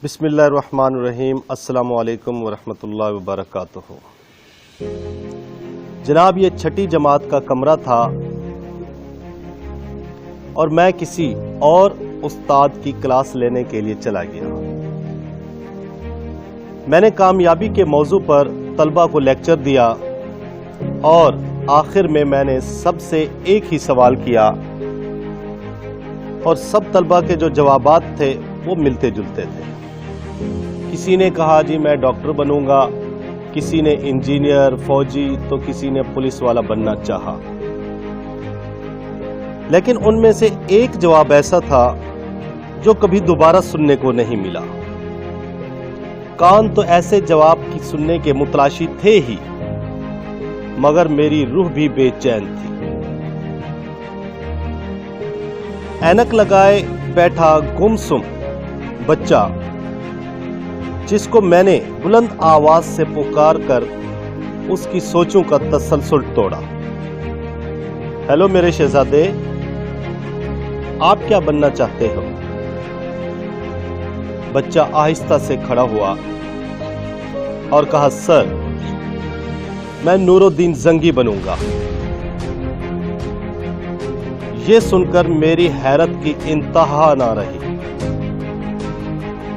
بسم اللہ الرحمن الرحیم۔ السلام علیکم ورحمۃ اللہ وبرکاتہ۔ جناب، یہ چھٹی جماعت کا کمرہ تھا اور میں کسی اور استاد کی کلاس لینے کے لیے چلا گیا۔ میں نے کامیابی کے موضوع پر طلبہ کو لیکچر دیا اور آخر میں نے سب سے ایک ہی سوال کیا اور سب طلبہ کے جو جوابات تھے وہ ملتے جلتے تھے۔ کسی نے کہا جی میں ڈاکٹر بنوں گا، کسی نے انجینئر، فوجی، تو کسی نے پولیس والا بننا چاہا، لیکن ان میں سے ایک جواب ایسا تھا جو کبھی دوبارہ سننے کو نہیں ملا۔ کان تو ایسے جواب کی سننے کے متلاشی تھے ہی، مگر میری روح بھی بے چین تھی۔ اینک لگائے بیٹھا گمسم بچہ جس کو میں نے بلند آواز سے پکار کر اس کی سوچوں کا تسلسل توڑا۔ ہیلو میرے شہزادے، آپ کیا بننا چاہتے ہو؟ بچہ آہستہ سے کھڑا ہوا اور کہا سر میں نور الدین زنگی بنوں گا۔ یہ سن کر میری حیرت کی انتہا نہ رہی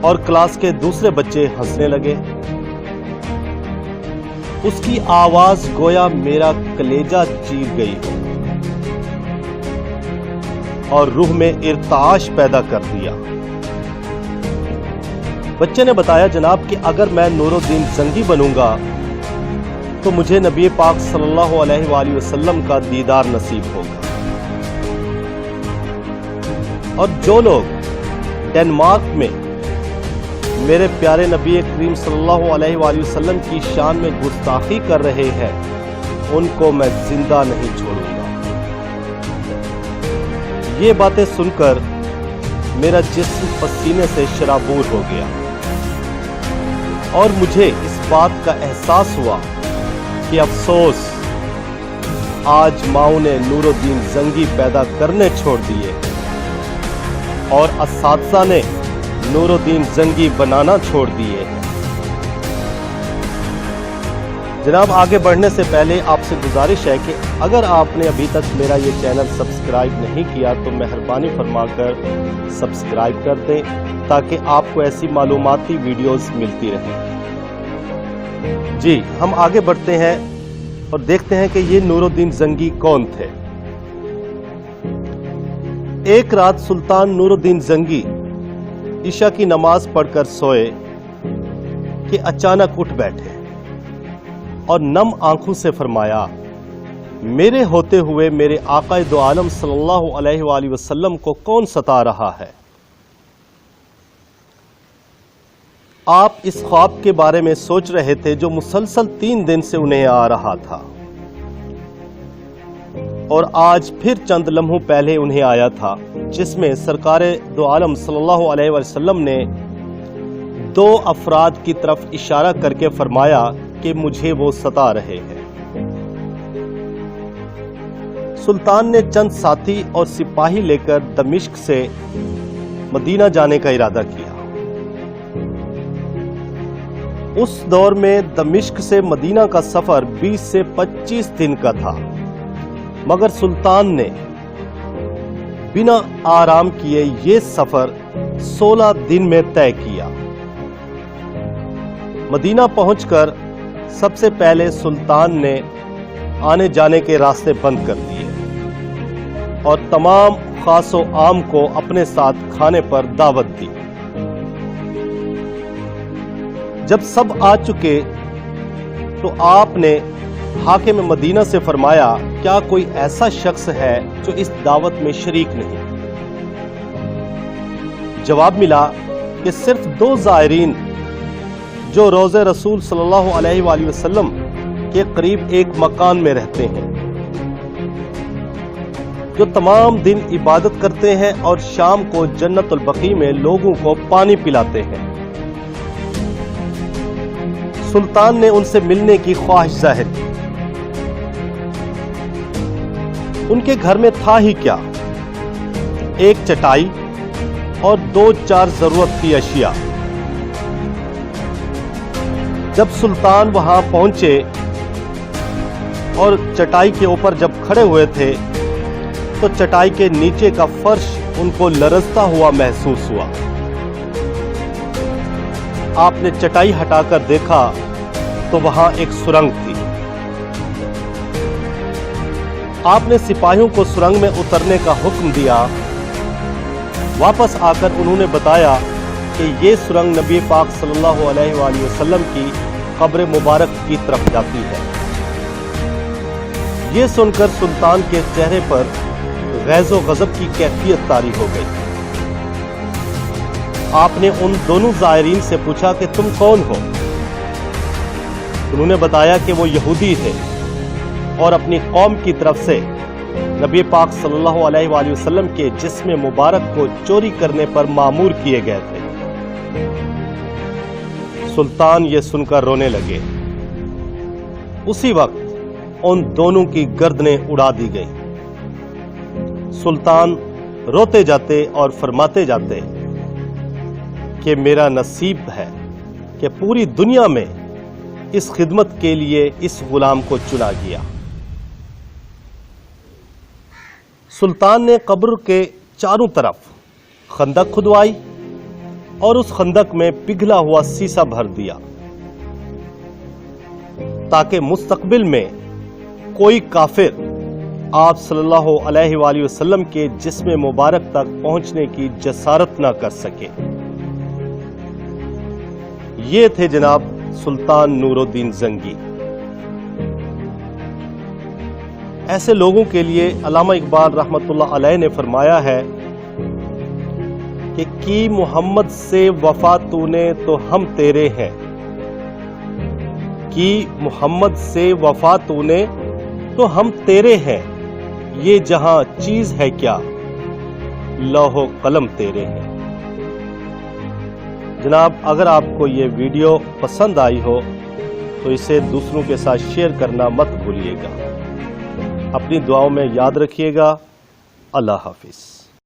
اور کلاس کے دوسرے بچے ہنسنے لگے۔ اس کی آواز گویا میرا کلیجہ چیر گئی اور روح میں ارتعاش پیدا کر دیا۔ بچے نے بتایا جناب کہ اگر میں نور الدین زنگی بنوں گا تو مجھے نبی پاک صلی اللہ علیہ وآلہ وسلم کا دیدار نصیب ہوگا، اور جو لوگ ڈنمارک میں میرے پیارے نبی کریم صلی اللہ علیہ وآلہ وسلم کی شان میں گستاخی کر رہے ہیں ان کو میں زندہ نہیں چھوڑوں گا۔ یہ باتیں سن کر میرا جسم پسینے سے شرابور ہو گیا اور مجھے اس بات کا احساس ہوا کہ افسوس آج ماؤں نے نور الدین زنگی پیدا کرنے چھوڑ دیے اور اساتذہ نے نور الدین زنگی بنانا چھوڑ دیے۔ جناب، آگے بڑھنے سے پہلے آپ سے گزارش ہے کہ اگر آپ نے ابھی تک میرا یہ چینل سبسکرائب نہیں کیا تو مہربانی فرما کر سبسکرائب کر دیں تاکہ آپ کو ایسی معلوماتی ویڈیوز ملتی رہیں۔ جی، ہم آگے بڑھتے ہیں اور دیکھتے ہیں کہ یہ نور الدین زنگی کون تھے۔ ایک رات سلطان نور الدین زنگی عشاء کی نماز پڑھ کر سوئے کہ اچانک اٹھ بیٹھے اور نم آنکھوں سے فرمایا میرے ہوتے ہوئے میرے آقا دو عالم صلی اللہ علیہ وآلہ وسلم کو کون ستا رہا ہے؟ آپ اس خواب کے بارے میں سوچ رہے تھے جو مسلسل 3 دن سے انہیں آ رہا تھا، اور آج پھر چند لمحوں پہلے انہیں آیا تھا، جس میں سرکار دو عالم صلی اللہ علیہ وسلم نے 2 افراد کی طرف اشارہ کر کے فرمایا کہ مجھے وہ ستا رہے ہیں۔ سلطان نے چند ساتھی اور سپاہی لے کر دمشق سے مدینہ جانے کا ارادہ کیا۔ اس دور میں دمشق سے مدینہ کا سفر 20 سے 25 دن کا تھا، مگر سلطان نے بنا آرام کیے یہ سفر 16 دن میں طے کیا۔ مدینہ پہنچ کر سب سے پہلے سلطان نے آنے جانے کے راستے بند کر دیے اور تمام خاص و عام کو اپنے ساتھ کھانے پر دعوت دی۔ جب سب آ چکے تو آپ نے حاکم مدینہ سے فرمایا کیا کوئی ایسا شخص ہے جو اس دعوت میں شریک نہیں؟ جواب ملا کہ صرف 2 زائرین جو روضہ رسول صلی اللہ علیہ وآلہ وسلم کے قریب ایک مکان میں رہتے ہیں، جو تمام دن عبادت کرتے ہیں اور شام کو جنت البقیع میں لوگوں کو پانی پلاتے ہیں۔ سلطان نے ان سے ملنے کی خواہش ظاہر کی۔ ان کے گھر میں تھا ہی کیا، ایک چٹائی اور 2-4 ضرورت کی اشیاء، جب سلطان وہاں پہنچے اور چٹائی کے اوپر جب کھڑے ہوئے تھے تو چٹائی کے نیچے کا فرش ان کو لرزتا ہوا محسوس ہوا۔ آپ نے چٹائی ہٹا کر دیکھا تو وہاں ایک سرنگ تھی۔ آپ نے سپاہیوں کو سرنگ میں اترنے کا حکم دیا۔ واپس آ کر انہوں نے بتایا کہ یہ سرنگ نبی پاک صلی اللہ علیہ وآلہ وسلم کی قبر مبارک کی طرف جاتی ہے۔ یہ سن کر سلطان کے چہرے پر غیظ و غضب کی کیفیت طاری ہو گئی۔ آپ نے ان دونوں زائرین سے پوچھا کہ تم کون ہو؟ انہوں نے بتایا کہ وہ یہودی تھے اور اپنی قوم کی طرف سے نبی پاک صلی اللہ علیہ وآلہ وسلم کے جسم مبارک کو چوری کرنے پر مامور کیے گئے تھے۔ سلطان یہ سن کر رونے لگے۔ اسی وقت ان دونوں کی گردنیں اڑا دی گئیں۔ سلطان روتے جاتے اور فرماتے جاتے کہ میرا نصیب ہے کہ پوری دنیا میں اس خدمت کے لیے اس غلام کو چنا گیا۔ سلطان نے قبر کے چاروں طرف خندق کھدوائی اور اس خندق میں پگھلا ہوا سیسا بھر دیا تاکہ مستقبل میں کوئی کافر آپ صلی اللہ علیہ وآلہ وسلم کے جسم مبارک تک پہنچنے کی جسارت نہ کر سکے۔ یہ تھے جناب سلطان نور الدین زنگی۔ ایسے لوگوں کے لیے علامہ اقبال رحمۃ اللہ علیہ نے فرمایا ہے کہ کی محمد سے وفا تو نے تو ہم تیرے ہیں، کی محمد سے وفا تو نے تو ہم تیرے ہیں، یہ جہاں چیز ہے کیا لوح و قلم تیرے ہیں۔ جناب اگر آپ کو یہ ویڈیو پسند آئی ہو تو اسے دوسروں کے ساتھ شیئر کرنا مت بھولیے گا۔ اپنی دعاؤں میں یاد رکھیے گا۔ اللہ حافظ۔